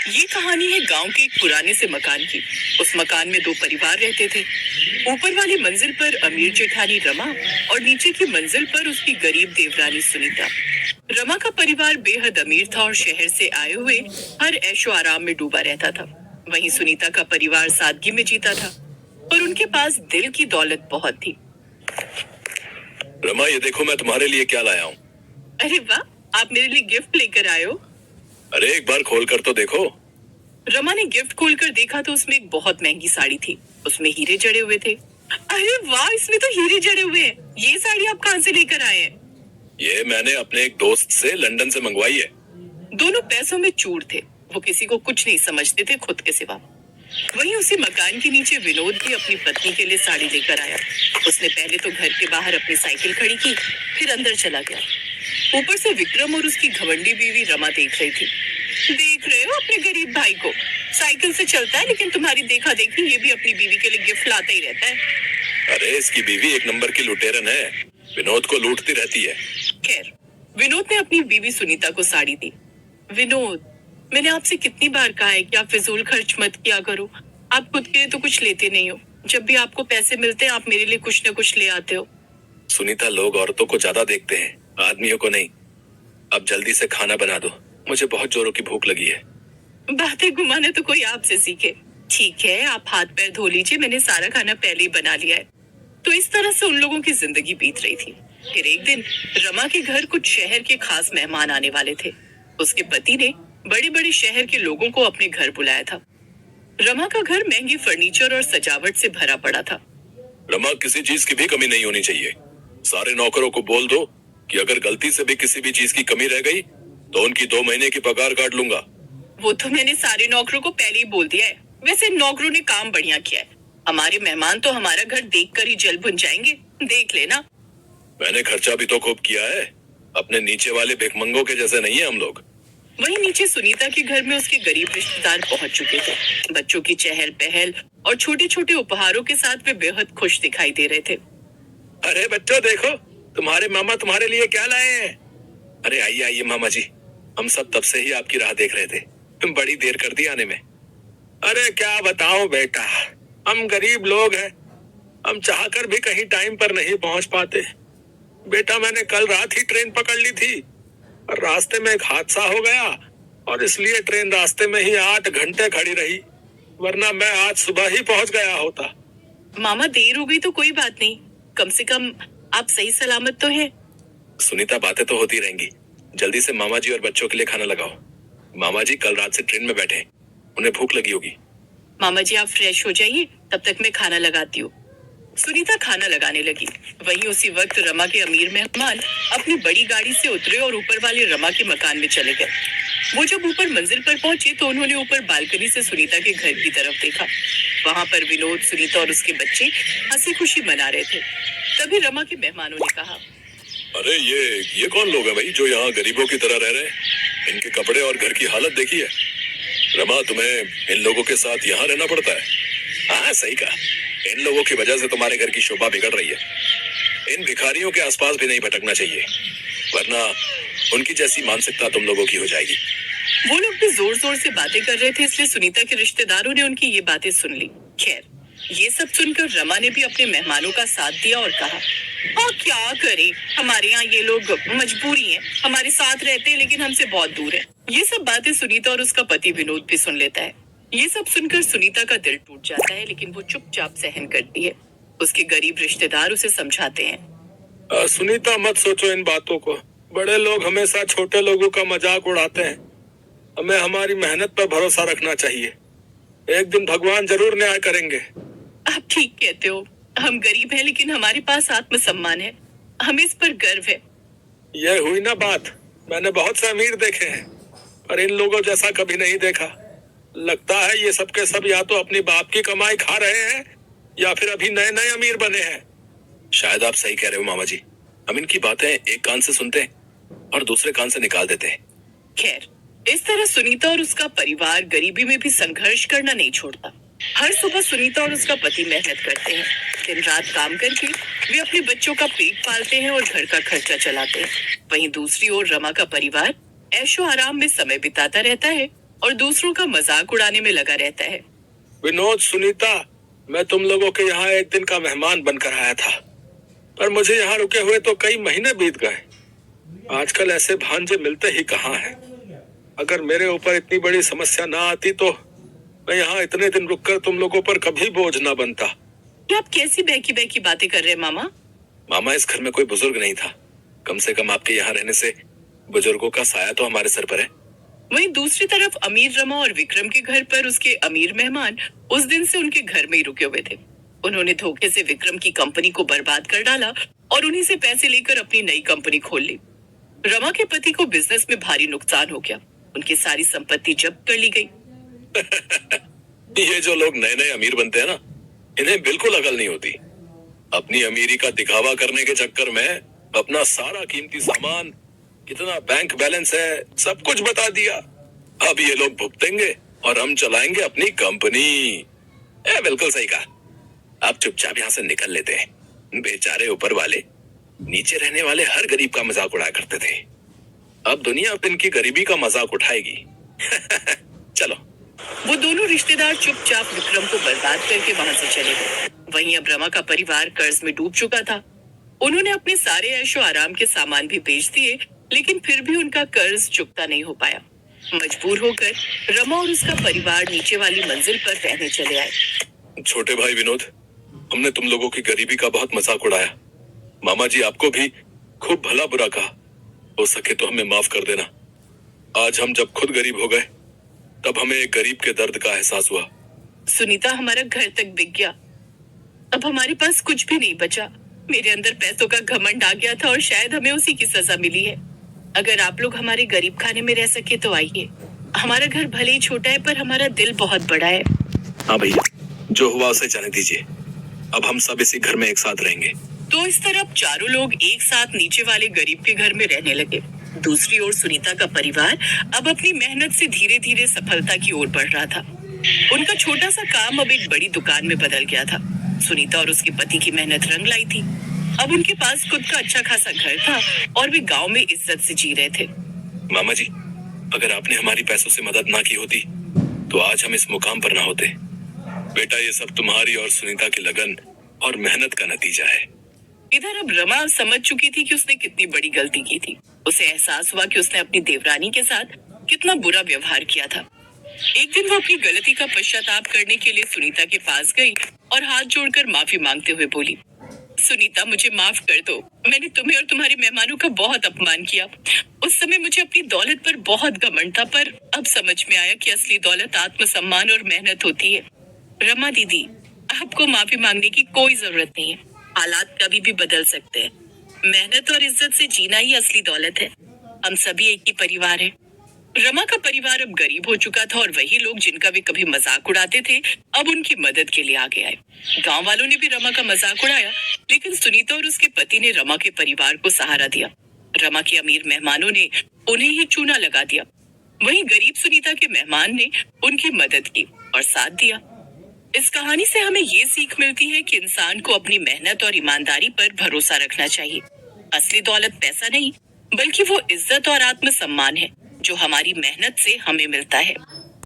ये कहानी है गांव के एक पुराने से मकान की। उस मकान में दो परिवार रहते थे। ऊपर वाली मंजिल पर अमीर जेठानी रमा और नीचे की मंजिल पर उसकी गरीब देवरानी सुनीता। रमा का परिवार बेहद अमीर था और शहर से आए हुए हर ऐशो आराम में डूबा रहता था। वहीं सुनीता का परिवार सादगी में जीता था, पर उनके पास दिल की दौलत बहुत थी। रमा, ये देखो मैं तुम्हारे लिए क्या लाया हूँ। अरे वाह, आप मेरे लिए गिफ्ट लेकर आए हो। अरे एक बार खोल कर तो देखो। रमा ने गिफ्ट खोलकर देखा तो उसमें एक बहुत महंगी साड़ी थी। उसमें हीरे जड़े हुए थे। अरे वाह, इसमें तो हीरे जड़े हुए हैं। ये साड़ी आप कहाँ से लेकर आए हैं? ये मैंने अपने एक दोस्त से लंदन से मंगवाई है। दोनों पैसों में चूर थे। वो किसी को कुछ नहीं समझते थे खुद के सिवा। वहीं उसी मकान के नीचे विनोद भी अपनी पत्नी के लिए साड़ी लेकर आया। उसने पहले तो घर के बाहर अपनी साइकिल खड़ी की, फिर अंदर चला गया। ऊपर से विक्रम और उसकी घमंडी बीवी रमा देख रही थी। देख रहे हो अपने गरीब भाई को? साइकिल से चलता है, लेकिन तुम्हारी देखा देखी ये भी अपनी बीवी के लिए गिफ्ट लाता ही रहता है। अरे इसकी बीवी एक नंबर की लुटेरन है, विनोद को लूटती रहती है। खैर, विनोद ने अपनी बीवी सुनीता को साड़ी दी। विनोद, मैंने आपसे कितनी बार कहा है कि आप फिजूल खर्च मत किया करो। आप खुद के लिए तो कुछ लेते नहीं हो। जब भी आपको पैसे मिलते हैं आप मेरे लिए कुछ न कुछ ले आते हो। सुनीता, लोग औरतों को ज्यादा देखते हैं, आदमियों को नहीं। अब जल्दी से खाना बना दो, मुझे बहुत जोरों की भूख लगी है। बातें घुमाना तो कोई आपसे सीखे। ठीक है, आप हाथ पैर धो लीजिए, मैंने सारा खाना पहले ही बना लिया है। तो इस तरह से उन लोगों की जिंदगी बीत रही थी। फिर एक दिन रमा के घर कुछ शहर के खास मेहमान आने वाले थे। उसके पति ने बड़े बड़े शहर के लोगों को अपने घर बुलाया था। रमा का घर महंगे फर्नीचर और सजावट से भरा पड़ा था। रमा, किसी चीज की भी कमी नहीं होनी चाहिए। सारे नौकरों को बोल दो कि अगर गलती से भी किसी भी चीज की कमी रह गई तो उनकी 2 महीने की पगार काट लूंगा। वो तो मैंने सारे नौकरों को पहले ही बोल दिया है। वैसे नौकरों ने काम बढ़िया किया है। हमारे मेहमान तो हमारा घर देखकर ही जल भुन जाएंगे, देख लेना। मैंने खर्चा भी तो खूब किया है। अपने नीचे वाले भिखमंगों के जैसे नहीं है हम लोग। वहीं नीचे सुनीता के घर में उसके गरीब रिश्तेदार पहुंच चुके थे। बच्चों की चहल पहल और छोटे छोटे उपहारों के साथ वे बेहद खुश दिखाई दे रहे थे। अरे बच्चों देखो, तुम्हारे मामा तुम्हारे लिए क्या लाए हैं। अरे आइए आइए मामा जी, हम सब तब से ही आपकी राह देख रहे थे। तुम बड़ी देर कर दी आने में। अरे क्या बताओ बेटा, हम गरीब लोग हैं। हम चाहकर भी कहीं टाइम पर नहीं पहुंच पाते। बेटा, मैंने कल रात ही ट्रेन पकड़ ली थी और रास्ते में एक हादसा हो गया और इसलिए ट्रेन रास्ते में ही 8 घंटे खड़ी रही, वरना मैं आज सुबह ही पहुंच गया होता। मामा, देर हो गई तो कोई बात नहीं, कम से कम आप सही सलामत तो हैं। सुनीता, बातें तो होती रहेंगी। जल्दी से मामा जी और बच्चों के लिए खाना लगाओ। मामा जी कल रात से ट्रेन में बैठे, उन्हें भूख लगी होगी। मामा जी आप फ्रेश हो जाइए, तब तक मैं खाना लगाती हूँ। सुनीता खाना लगाने लगी। वहीं उसी वक्त रमा के अमीर मेहमान अपनी बड़ी गाड़ी से उतरे और ऊपर वाले रमा के मकान में चले गए। वो जब ऊपर मंजिल पर पहुंचे तो उन्होंने ऊपर बालकनी से सुनीता के घर की तरफ देखा। वहां पर विनोद, सुनीता और उसके बच्चे हंसी खुशी मना रहे थे। तभी रमा के मेहमानों ने कहा, अरे ये कौन लोग हैं भाई जो यहाँ गरीबों की तरह रह रहे हैं? इनके कपड़े और घर की हालत देखिए। रमा, तुम्हें इन लोगों के साथ यहाँ रहना पड़ता है? हाँ सही कहा, इन लोगों की वजह से तुम्हारे घर की शोभा बिगड़ रही है। इन भिखारियों के आसपास भी नहीं भटकना चाहिए, वरना उनकी जैसी मानसिकता तुम लोगों की हो जाएगी। वो लोग भी जोर जोर से बातें कर रहे थे, इसलिए सुनीता के रिश्तेदारों ने उनकी ये बातें सुन ली। खैर, ये सब सुनकर रमा ने भी अपने मेहमानों का साथ दिया और कहा, हाँ क्या करें, हमारे यहाँ ये लोग मजबूरी है, हमारे साथ रहते हैं लेकिन हमसे बहुत दूर है। ये सब बातें सुनीता और उसका पति विनोद भी सुन लेता है। ये सब सुनकर सुनीता का दिल टूट जाता है, लेकिन वो चुपचाप सहन करती है। उसके गरीब रिश्तेदार उसे समझाते हैं, सुनीता मत सोचो इन बातों को। बड़े लोग हमेशा छोटे लोगों का मजाक उड़ाते हैं। हमें हमारी मेहनत पर भरोसा रखना चाहिए। एक दिन भगवान जरूर न्याय करेंगे। आप ठीक कहते हो, हम गरीब हैं लेकिन हमारे पास आत्मसम्मान है, हमें इस पर गर्व है। ये हुई ना बात। मैंने बहुत से अमीर देखे हैं, पर इन लोगों जैसा कभी नहीं देखा। लगता है ये सब के सब या तो अपनी बाप की कमाई खा रहे हैं या फिर अभी नए नए अमीर बने हैं। शायद आप सही कह रहे हो मामा जी। हम इनकी बातें एक कान से सुनते हैं और दूसरे कान से निकाल देते हैं। खैर, इस तरह सुनीता और उसका परिवार गरीबी में भी संघर्ष करना नहीं छोड़ता। हर सुबह सुनीता और उसका पति मेहनत करते हैं। दिन रात काम करके वे अपने बच्चों का पेट पालते हैं और घर का खर्चा चलाते हैं। वहीं दूसरी ओर रमा का परिवार ऐशो आराम में समय बिताता रहता है और दूसरों का मजाक उड़ाने में लगा रहता है। विनोद, सुनीता, मैं तुम लोगों के यहाँ एक दिन का मेहमान बनकर आया था, पर मुझे यहाँ रुके हुए तो कई महीने बीत गए। आजकल ऐसे भांजे मिलते ही कहाँ हैं। अगर मेरे ऊपर इतनी बड़ी समस्या ना आती तो मैं यहाँ इतने दिन रुककर तुम लोगों पर कभी बोझ ना बनता। ये आप कैसी बहकी बहकी बातें कर रहे हैं मामा? मामा, इस घर में कोई बुजुर्ग नहीं था। कम से कम आपके यहाँ रहने से बुजुर्गों का साया तो हमारे सर पर है। वहीं दूसरी तरफ अमीर रमा और विक्रम के घर पर उसके अमीर मेहमान उस दिन से उनके घर में ही रुके हुए थे। उन्होंने धोखे से विक्रम की कंपनी को बर्बाद कर डाला और उन्हीं से पैसे लेकर अपनी नई कंपनी खोल ली। रमा के पति को बिजनेस में भारी नुकसान हो गया। उनकी सारी संपत्ति जब्त कर ली गई। ये जो लोग नए नए अमीर बनते हैं ना, इन्हें बिल्कुल अकल नहीं होती। अपनी अमीरी का दिखावा करने के चक्कर में अपना सारा कीमती सामान, कितना बैंक बैलेंस है, सब कुछ बता दिया। अब ये लोग भुगतेंगे और हम चलाएंगे अपनी कंपनी। बिल्कुल सही कहा। आप चुपचाप यहाँ से निकल लेते हैं। बेचारे ऊपर वाले नीचे रहने वाले हर गरीब का मजाक उड़ाया करते थे। अब दुनिया इनकी गरीबी का मजाक उठाएगी। चलो। वो दोनों रिश्तेदार चुपचाप विक्रम को बर्बाद करके वहां से चले गए। वहीं अब रमा का परिवार कर्ज में डूब चुका था। उन्होंने अपने सारे ऐशो आराम के सामान भी बेच दिए, लेकिन फिर भी उनका कर्ज चुकता नहीं हो पाया। मजबूर होकर रमा और उसका परिवार नीचे वाली मंजिल पर रहने चले आए। छोटे भाई विनोद, हमने तुम लोगों की गरीबी का बहुत मजाक उड़ाया। मामा जी आपको भी खूब भला बुरा कहा। हो सके तो हमें माफ कर देना। आज हम जब खुद गरीब हो गए तब हमें एक गरीब के दर्द का एहसास हुआ। सुनीता, हमारा घर तक बिक गया। अब हमारे पास कुछ भी नहीं बचा। मेरे अंदर पैसों का घमंड आ गया था और शायद हमें उसी की सजा मिली है। अगर आप लोग हमारे गरीब खाने में रह सके तो आइए। हमारा घर भले ही छोटा है पर हमारा दिल बहुत बड़ा है। हाँ भैया, जो हुआ उसे जाने दीजिए। अब हम सब इसी घर में एक साथ रहेंगे। तो इस तरफ चारों लोग एक साथ नीचे वाले गरीब के घर में रहने लगे। दूसरी ओर सुनीता का परिवार अब अपनी मेहनत से धीरे धीरे सफलता की ओर बढ़ रहा था। उनका छोटा सा काम अब एक बड़ी दुकान में बदल गया था। सुनीता और उसके पति की मेहनत रंग लाई थी। अब उनके पास खुद का अच्छा खासा घर था और वे गांव में इज्जत से जी रहे थे। मामा जी, अगर आपने हमारी पैसों से मदद ना की होती तो आज हम इस मुकाम पर ना होते। बेटा, ये सब तुम्हारी और सुनीता की लगन और मेहनत का नतीजा है। इधर अब रमा समझ चुकी थी कि उसने कितनी बड़ी गलती की थी। उसे एहसास हुआ कि उसने अपनी देवरानी के साथ कितना बुरा व्यवहार किया था। एक दिन वो अपनी गलती का पश्चाताप करने के लिए सुनीता के पास गई और हाथ जोड़कर माफी मांगते हुए बोली, सुनीता, मुझे माफ कर दो। मैंने तुम्हें और तुम्हारे मेहमानों का बहुत अपमान किया। उस समय मुझे अपनी दौलत पर बहुत घमंड था, पर अब समझ में आया कि असली दौलत आत्मसम्मान और मेहनत होती है। रमा दीदी, आपको माफी मांगने की कोई जरूरत नहीं है। हालात कभी भी बदल सकते हैं। मेहनत और इज्जत से जीना ही असली दौलत है। हम सभी एक ही परिवार हैं। रमा का परिवार अब गरीब हो चुका था और वही लोग जिनका वे कभी मजाक उड़ाते थे अब उनकी मदद के लिए आगे आए। गांव वालों ने भी रमा का मजाक उड़ाया, लेकिन सुनीता और उसके पति ने रमा के परिवार को सहारा दिया। रमा के अमीर मेहमानों ने उन्हें ही चूना लगा दिया। वहीं गरीब सुनीता के मेहमान ने उनकी मदद की और साथ दिया। इस कहानी से हमें ये सीख मिलती है कि इंसान को अपनी मेहनत और ईमानदारी पर भरोसा रखना चाहिए। असली दौलत पैसा नहीं, बल्कि वो इज्जत और आत्मसम्मान है जो हमारी मेहनत से हमें मिलता है।